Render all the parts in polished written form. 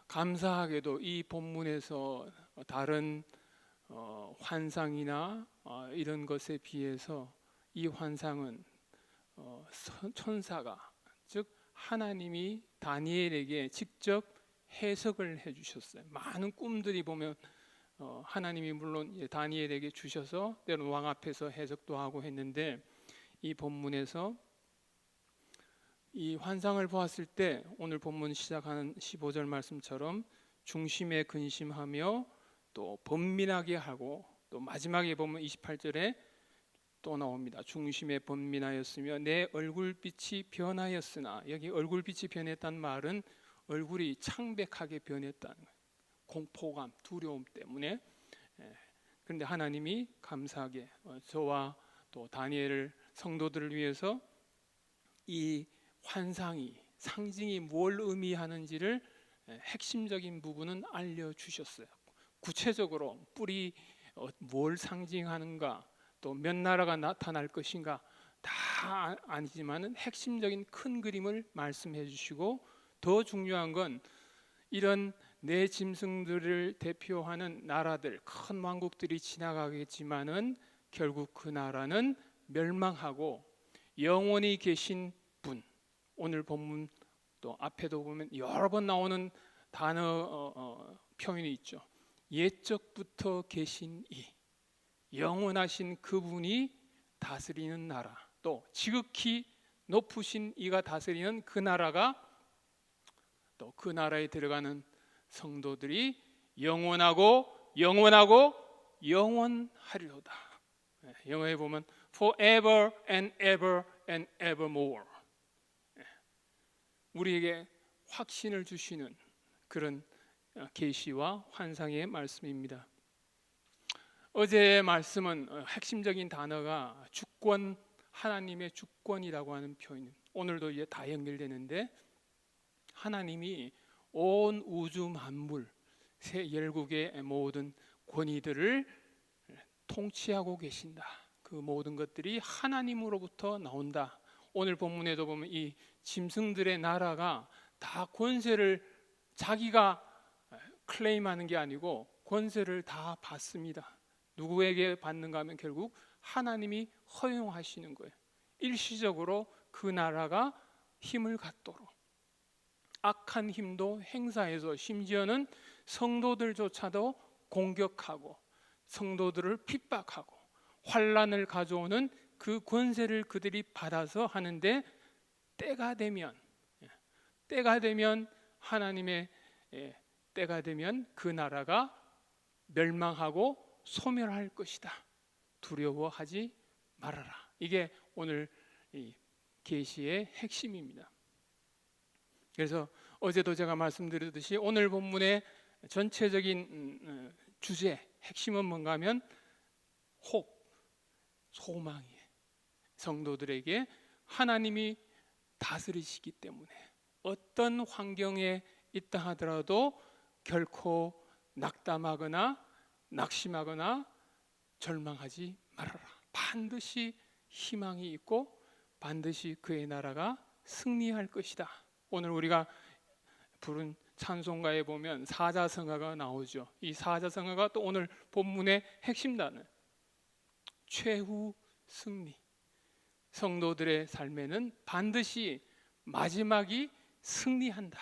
감사하게도 이 본문에서 다른 환상이나 이런 것에 비해서 이 환상은 천사가, 즉 하나님이 다니엘에게 직접 해석을 해주셨어요. 많은 꿈들이 보면 하나님이 물론 다니엘에게 주셔서 때로는 왕 앞에서 해석도 하고 했는데, 이 본문에서 이 환상을 보았을 때 오늘 본문 시작하는 15절 말씀처럼 중심에 근심하며 또 번민하게 하고, 또 마지막에 보면 28절에 또 나옵니다. 중심에 번민하였으며 내 얼굴빛이 변하였으나, 여기 얼굴빛이 변했다는 말은 얼굴이 창백하게 변했다는 거예요. 공포감, 두려움 때문에. 그런데 하나님이 감사하게 저와 또 다니엘 성도들을 위해서 이 환상이, 상징이 뭘 의미하는지를 핵심적인 부분은 알려주셨어요. 구체적으로 뿔이 뭘 상징하는가, 또 몇 나라가 나타날 것인가 다 아니지만은 핵심적인 큰 그림을 말씀해 주시고, 더 중요한 건 이런 내 짐승들을 대표하는 나라들, 큰 왕국들이 지나가겠지만은 결국 그 나라는 멸망하고 영원히 계신 분, 오늘 본문 또 앞에도 보면 여러 번 나오는 단어 표현이 있죠. 옛적부터 계신 이 영원하신 그분이 다스리는 나라, 또 지극히 높으신 이가 다스리는 그 나라가, 또 그 나라에 들어가는 성도들이 영원하고 영원하고 영원하리로다. 영어에 보면 forever and ever and evermore. 우리에게 확신을 주시는 그런 계시와 환상의 말씀입니다. 어제의 말씀은 핵심적인 단어가 주권, 하나님의 주권이라고 하는 표현. 오늘도 이제 다 연결되는데, 하나님이 온 우주 만물, 새 열국의 모든 권위들을 통치하고 계신다. 그 모든 것들이 하나님으로부터 나온다. 오늘 본문에도 보면 이 짐승들의 나라가 다 권세를 자기가 클레임하는 게 아니고 권세를 다 받습니다. 누구에게 받는가 하면 결국 하나님이 허용하시는 거예요. 일시적으로 그 나라가 힘을 갖도록 악한 힘도 행사해서, 심지어는 성도들조차도 공격하고 성도들을 핍박하고 환난을 가져오는 그 권세를 그들이 받아서 하는데, 때가 되면 하나님의 때가 되면 그 나라가 멸망하고 소멸할 것이다. 두려워하지 말아라. 이게 오늘 이 계시의 핵심입니다. 그래서 어제도 제가 말씀드렸듯이 오늘 본문의 전체적인 주제, 핵심은 뭔가 하면 소망이에요. 성도들에게 하나님이 다스리시기 때문에 어떤 환경에 있다 하더라도 결코 낙담하거나 낙심하거나 절망하지 말아라. 반드시 희망이 있고 반드시 그의 나라가 승리할 것이다. 오늘 우리가 부른 찬송가에 보면 사자성가가 나오죠. 이 사자성가가 또 오늘 본문의 핵심 단어, 최후 승리. 성도들의 삶에는 반드시 마지막이 승리한다.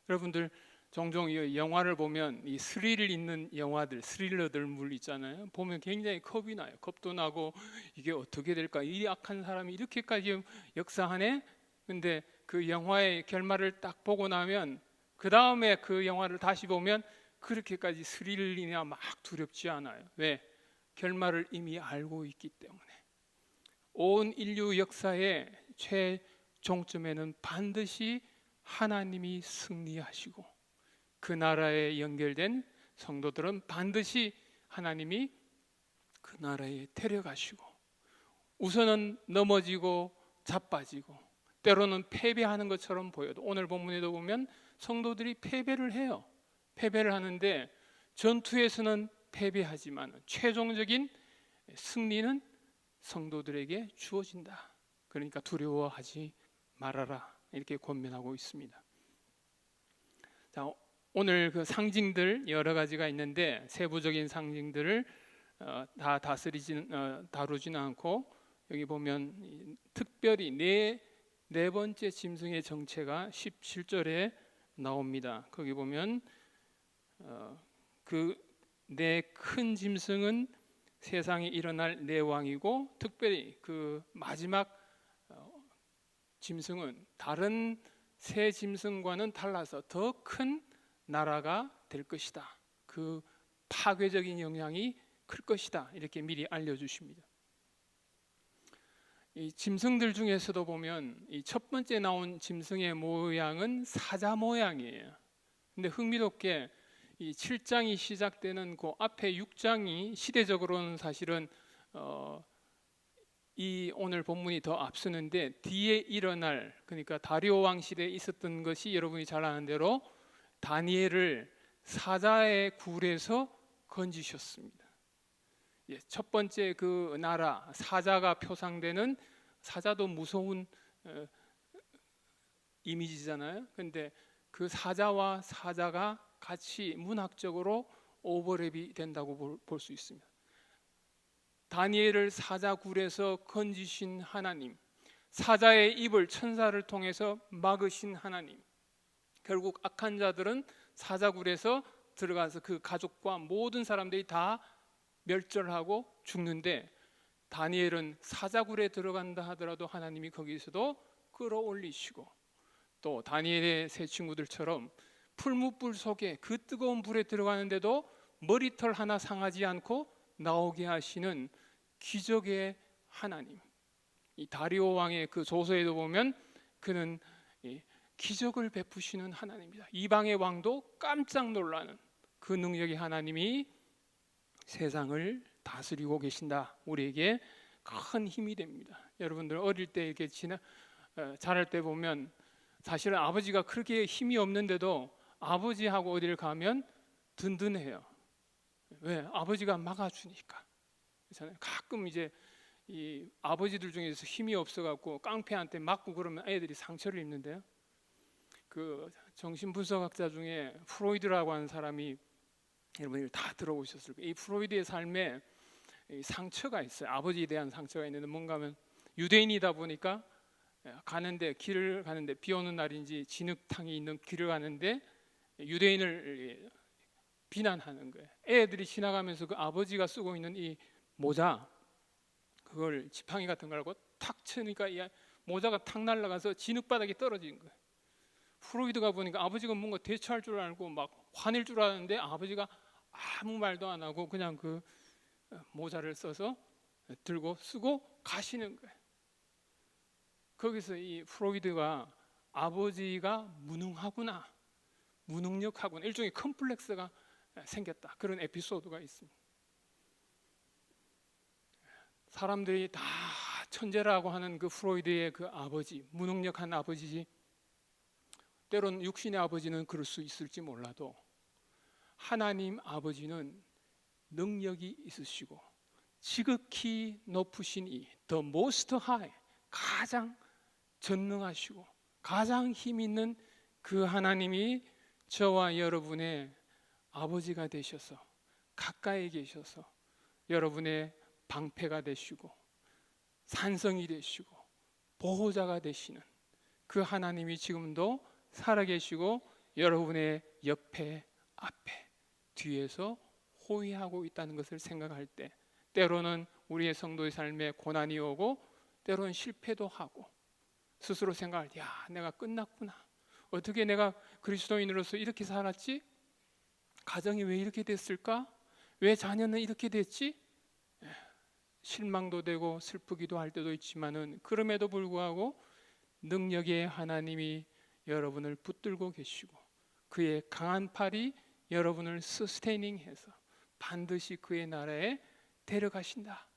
여러분들 종종 이 영화를 보면 이 스릴 있는 영화들, 스릴러들 물 있잖아요. 보면 굉장히 겁이 나요. 겁도 나고 이게 어떻게 될까? 이 악한 사람이 이렇게까지 역사하네? 근데 그 영화의 결말을 딱 보고 나면 그 다음에 그 영화를 다시 보면 그렇게까지 스릴이나 막 두렵지 않아요. 왜? 결말을 이미 알고 있기 때문에. 온 인류 역사의 최종점에는 반드시 하나님이 승리하시고 그 나라에 연결된 성도들은 반드시 하나님이 그 나라에 데려가시고, 우선은 넘어지고 자빠지고 때로는 패배하는 것처럼 보여도, 오늘 본문에도 보면 성도들이 패배를 해요. 패배를 하는데 전투에서는 패배하지만 최종적인 승리는 성도들에게 주어진다. 그러니까 두려워하지 말아라, 이렇게 권면하고 있습니다. 자, 오늘 그 상징들 여러 가지가 있는데 세부적인 상징들을 다 다루지는 않고 여기 보면 특별히 네 번째 짐승의 정체가 17절에 나옵니다. 거기 보면 그 네 큰 짐승은 세상에 일어날 네 왕이고, 특별히 그 마지막 짐승은 다른 세 짐승과는 달라서 더 큰 나라가 될 것이다. 그 파괴적인 영향이 클 것이다. 이렇게 미리 알려주십니다. 이 짐승들 중에서도 보면 이 첫 번째 나온 짐승의 모양은 사자 모양이에요. 근데 흥미롭게 이 7장이 시작되는 그 앞에 6장이 시대적으로는 사실은 이 오늘 본문이 더 앞서는데, 뒤에 일어날, 그러니까 다리오 왕 시대에 있었던 것이 여러분이 잘 아는 대로 다니엘을 사자의 굴에서 건지셨습니다. 첫 번째 그 나라 사자가 표상되는, 사자도 무서운 이미지잖아요. 근데 그 사자와 사자가 같이 문학적으로 오버랩이 된다고 볼 수 있습니다. 다니엘을 사자굴에서 건지신 하나님, 사자의 입을 천사를 통해서 막으신 하나님, 결국 악한 자들은 사자굴에서 들어가서 그 가족과 모든 사람들이 다 멸절하고 죽는데, 다니엘은 사자굴에 들어간다 하더라도 하나님이 거기서도 끌어올리시고, 또 다니엘의 세 친구들처럼 풀무불 속에 그 뜨거운 불에 들어가는데도 머리털 하나 상하지 않고 나오게 하시는 기적의 하나님. 이 다리오 왕의 그 조서에도 보면 그는 기적을 베푸시는 하나님입니다. 이방의 왕도 깜짝 놀라는 그 능력의 하나님이 세상을 다스리고 계신다. 우리에게 큰 힘이 됩니다. 여러분들 어릴 때 이렇게 자랄 때 보면 사실은 아버지가 그렇게 힘이 없는데도 아버지하고 어디를 가면 든든해요. 왜? 아버지가 막아주니까. 그렇잖아요. 가끔 이제 이 아버지들 중에서 힘이 없어갖고 깡패한테 맞고 그러면 애들이 상처를 입는데요. 그 정신분석학자 중에 프로이드라고 하는 사람이, 여러분들 다 들어보셨을 거예요. 이 프로이드의 삶에 상처가 있어요. 아버지에 대한 상처가 있는데, 뭔가 하면 유대인이다 보니까 길을 가는데 비 오는 날인지 진흙탕이 있는 길을 가는데 유대인을 비난하는 거예요. 애들이 지나가면서 그 아버지가 쓰고 있는 이 모자, 그걸 지팡이 같은 걸 알고 탁 치니까 이 모자가 탁 날아가서 진흙바닥에 떨어진 거예요. 프로이드가 보니까 아버지가 뭔가 대처할 줄 알고 막 화낼 줄 알았는데 아버지가 아무 말도 안 하고 그냥 그 모자를 써서 들고 쓰고 가시는 거예요. 거기서 이 프로이드가 아버지가 무능하구나, 무능력하구나, 일종의 컴플렉스가 생겼다, 그런 에피소드가 있습니다. 사람들이 다 천재라고 하는 그 프로이드의 그 아버지, 무능력한 아버지지, 때론 육신의 아버지는 그럴 수 있을지 몰라도 하나님 아버지는 능력이 있으시고 지극히 높으신 이 The Most High, 가장 전능하시고 가장 힘 있는 그 하나님이 저와 여러분의 아버지가 되셔서 가까이 계셔서 여러분의 방패가 되시고 산성이 되시고 보호자가 되시는 그 하나님이 지금도 살아계시고 여러분의 옆에, 앞에, 뒤에서 호위하고 있다는 것을 생각할 때, 때로는 우리의 성도의 삶에 고난이 오고 때로는 실패도 하고 스스로 생각할 때, 야, 내가 끝났구나, 어떻게 내가 그리스도인으로서 이렇게 살았지? 가정이 왜 이렇게 됐을까? 왜 자녀는 이렇게 됐지? 실망도 되고 슬프기도 할 때도 있지만은, 그럼에도 불구하고 능력의 하나님이 여러분을 붙들고 계시고 그의 강한 팔이 여러분을 서스테이닝해서 반드시 그의 나라에 데려가신다.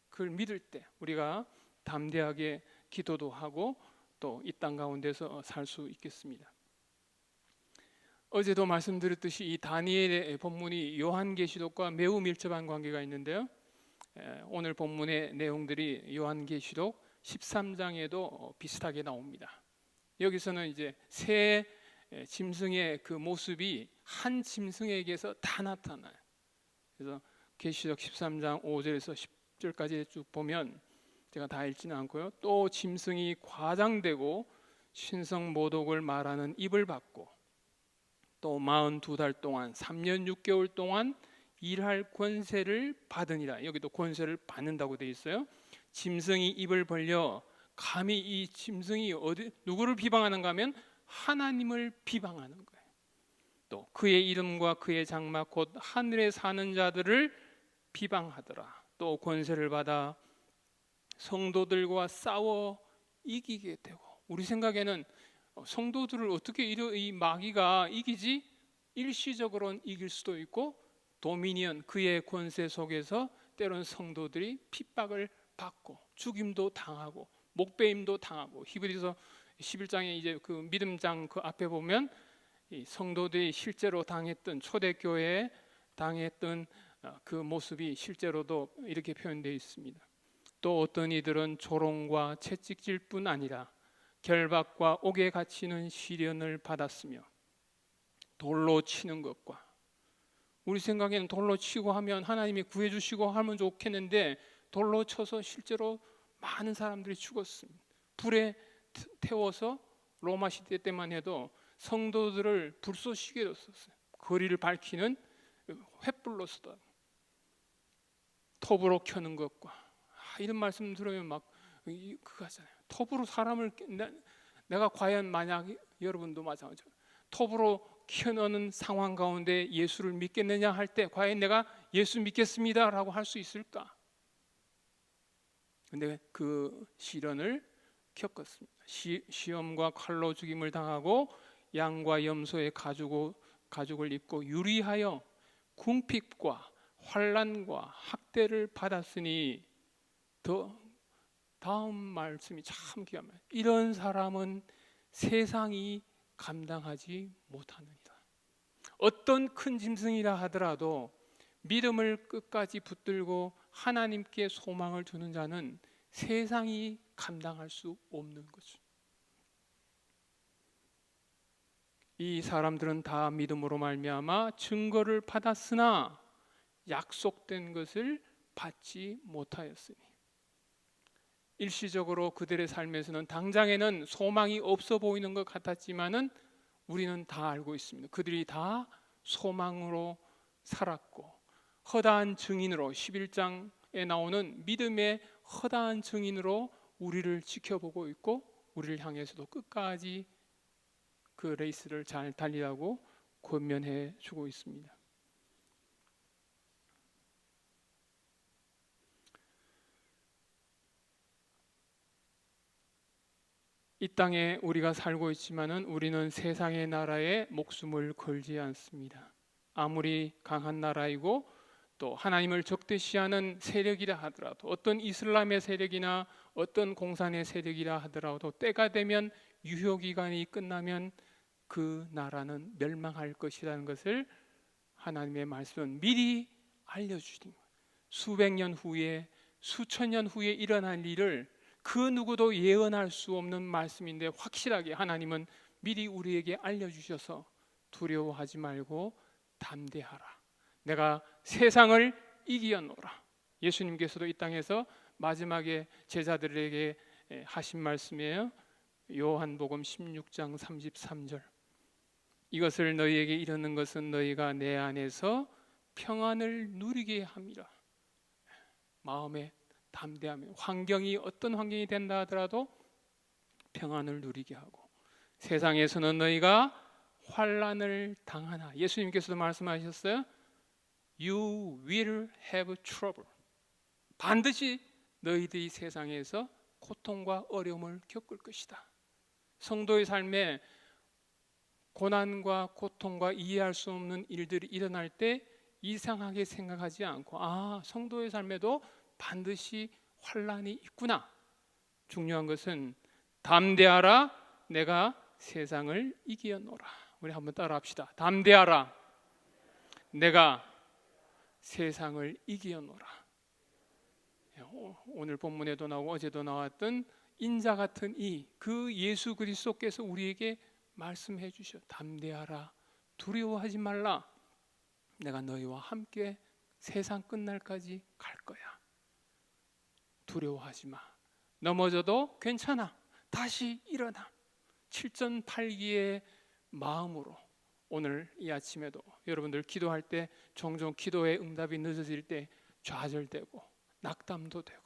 그걸 믿을 때 우리가 담대하게 기도도 하고 또 이 땅 가운데서 살 수 있겠습니다. 어제도 말씀드렸듯이 이 다니엘의 본문이 요한계시록과 매우 밀접한 관계가 있는데요, 오늘 본문의 내용들이 요한계시록 13장에도 비슷하게 나옵니다. 여기서는 이제 새 짐승의 그 모습이 한 짐승에게서 다 나타나요. 그래서 계시록 13장 5절에서 10절까지 쭉 보면, 제가 다 읽지는 않고요, 또 짐승이 과장되고 신성 모독을 말하는 입을 받고 또 42달 동안 3년 6개월 동안 일할 권세를 받으니라. 여기도 권세를 받는다고 되어 있어요. 짐승이 입을 벌려 감히 이 짐승이 누구를 비방하는가 하면 하나님을 비방하는 거예요. 또 그의 이름과 그의 장막 곧 하늘에 사는 자들을 비방하더라. 또 권세를 받아 성도들과 싸워 이기게 되고, 우리 생각에는 성도들을 어떻게 이 마귀가 이기지? 일시적으로는 이길 수도 있고, 도미니언, 그의 권세 속에서 때론 성도들이 핍박을 받고 죽임도 당하고 목배임도 당하고, 히브리서 11장에 이제 그 믿음장 그 앞에 보면 이 성도들이 실제로 당했던, 초대교회에 당했던 그 모습이 실제로도 이렇게 표현되어 있습니다. 또 어떤 이들은 조롱과 채찍질 뿐 아니라 결박과 옥에 갇히는 시련을 받았으며, 돌로 치는 것과, 우리 생각에는 돌로 치고 하면 하나님이 구해주시고 하면 좋겠는데 돌로 쳐서 실제로 많은 사람들이 죽었습니다. 불에 태워서 로마 시대 때만 해도 성도들을 불쏘시개로 썼어요. 거리를 밝히는 횃불로서도. 톱으로 켜는 것과, 이런 말씀 들으면 막 그거 하잖아요. 톱으로 사람을, 내가 과연 만약 여러분도 마찬가지죠. 톱으로 켜놓는 상황 가운데 예수를 믿겠느냐 할 때 과연 내가 예수 믿겠습니다 라고 할 수 있을까? 근데 그 시련을 겪었습니다. 시험과 칼로 죽임을 당하고 양과 염소의 가죽을 입고 유리하여 궁핍과 환난과 학대를 받았으니, 더 다음 말씀이 참 귀합니다. 이런 사람은 세상이 감당하지 못하느니라. 어떤 큰 짐승이라 하더라도 믿음을 끝까지 붙들고 하나님께 소망을 두는 자는 세상이 감당할 수 없는 거죠. 이 사람들은 다 믿음으로 말미암아 증거를 받았으나 약속된 것을 받지 못하였으니, 일시적으로 그들의 삶에서는 당장에는 소망이 없어 보이는 것 같았지만은 우리는 다 알고 있습니다. 그들이 다 소망으로 살았고 허다한 증인으로, 11장에 나오는 믿음의 허다한 증인으로 우리를 지켜보고 있고, 우리를 향해서도 끝까지 그 레이스를 잘 달리라고 권면해 주고 있습니다. 이 땅에 우리가 살고 있지만은 우리는 세상의 나라에 목숨을 걸지 않습니다. 아무리 강한 나라이고 또 하나님을 적대시하는 세력이라 하더라도, 어떤 이슬람의 세력이나 어떤 공산의 세력이라 하더라도 때가 되면, 유효기간이 끝나면 그 나라는 멸망할 것이라는 것을 하나님의 말씀은 미리 알려주신 거예요. 수백 년 후에, 수천 년 후에 일어날 일을 그 누구도 예언할 수 없는 말씀인데 확실하게 하나님은 미리 우리에게 알려주셔서 두려워하지 말고 담대하라. 내가 세상을 이기었노라. 예수님께서도 이 땅에서 마지막에 제자들에게 하신 말씀이에요. 요한복음 16장 33절. 이것을 너희에게 이르는 것은 너희가 내 안에서 평안을 누리게 함이라. 마음에 담대하며, 환경이 어떤 환경이 된다 하더라도 평안을 누리게 하고, 세상에서는 너희가 환난을 당하나. 예수님께서도 말씀하셨어요. You will have trouble. 반드시 너희들이 세상에서 고통과 어려움을 겪을 것이다. 성도의 삶에 고난과 고통과 이해할 수 없는 일들이 일어날 때 이상하게 생각하지 않고, 성도의 삶에도 반드시 환난이 있구나. 중요한 것은 담대하라, 내가 세상을 이기었노라. 우리 한번 따라 합시다. 담대하라, 내가 세상을 이기었노라. 오늘 본문에도 나오고 어제도 나왔던 인자 같은 그 예수 그리스도께서 우리에게 말씀해 주셔. 담대하라. 두려워하지 말라. 내가 너희와 함께 세상 끝날까지 갈 거야. 두려워하지 마. 넘어져도 괜찮아. 다시 일어나. 7전8기의 마음으로 오늘 이 아침에도 여러분들 기도할 때 종종 기도의 응답이 늦어질 때 좌절되고 낙담도 되고,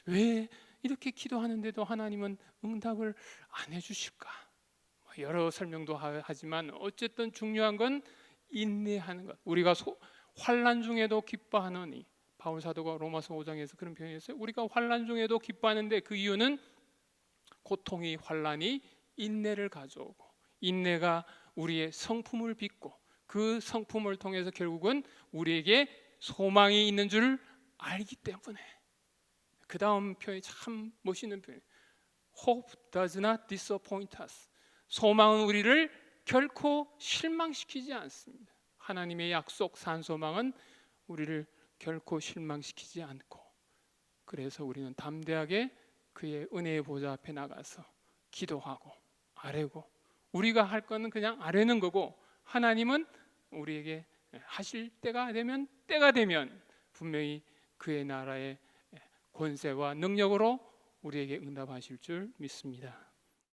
왜 이렇게 기도하는데도 하나님은 응답을 안 해주실까? 여러 설명도 하지만 어쨌든 중요한 건 인내하는 것. 우리가 환난 중에도 기뻐하노니, 바울 사도가 로마서 5장에서 그런 표현했어요. 우리가 환난 중에도 기뻐하는데 그 이유는 고통이, 환난이 인내를 가져오고, 인내가 우리의 성품을 빚고, 그 성품을 통해서 결국은 우리에게 소망이 있는 줄 알기 때문에. 그 다음 표현이 참 멋있는 표현이에요. Hope does not disappoint us. 소망은 우리를 결코 실망시키지 않습니다. 하나님의 약속, 산소망은 우리를 결코 실망시키지 않고, 그래서 우리는 담대하게 그의 은혜의 보좌 앞에 나가서 기도하고 아뢰고, 우리가 할 거는 그냥 아뢰는 거고, 하나님은 우리에게 하실 때가 되면 분명히 그의 나라의 권세와 능력으로 우리에게 응답하실 줄 믿습니다.